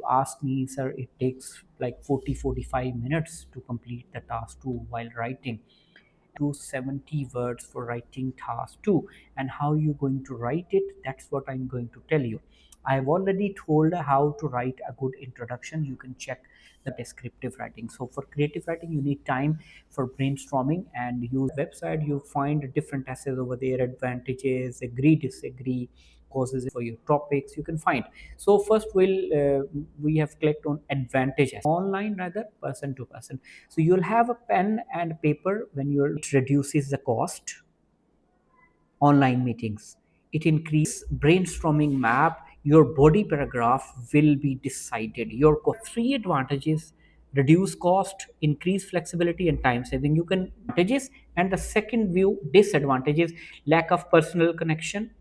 ask me, sir, it takes like 40-45 minutes to complete the task 2 while writing to 70 words for writing task 2, and how you going to write it, that's what I'm going to tell you. I've already told how to write a good introduction. You can check the descriptive writing. So for creative writing, you need time for brainstorming and use website. You find different essays over there, advantages, agree, disagree, causes for your topics you can find. So first we have clicked on advantages online, rather person to person. So you'll have a pen and paper. When you're it reduces the cost, online meetings, it increases brainstorming map, your body paragraph will be decided. Your three advantages: reduce cost, increase flexibility, and time saving. You can advantages. And the second view, disadvantages: lack of personal connection,